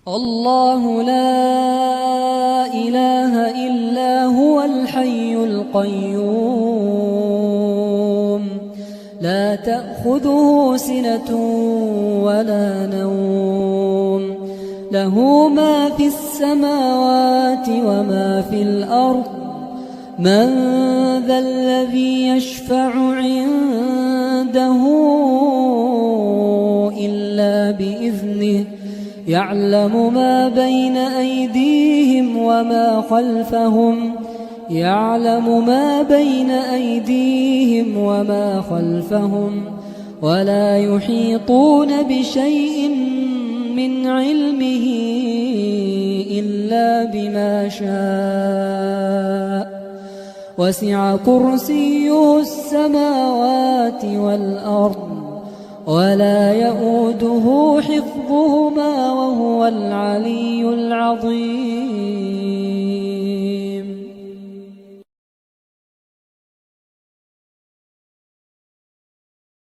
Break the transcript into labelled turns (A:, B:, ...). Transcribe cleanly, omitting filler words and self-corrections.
A: الله لا إله إلا هو الحي القيوم لا تأخذه سنة ولا نوم له ما في السماوات وما في الأرض من ذا الذي يشفع عنده إلا بإذنه يعلم ما بين أيديهم وما خلفهم ولا يحيطون بشيء من علمه إلا بما شاء وسع كرسيه السماوات والأرض ولا يؤوده حفظهما وهو العلي العظيم.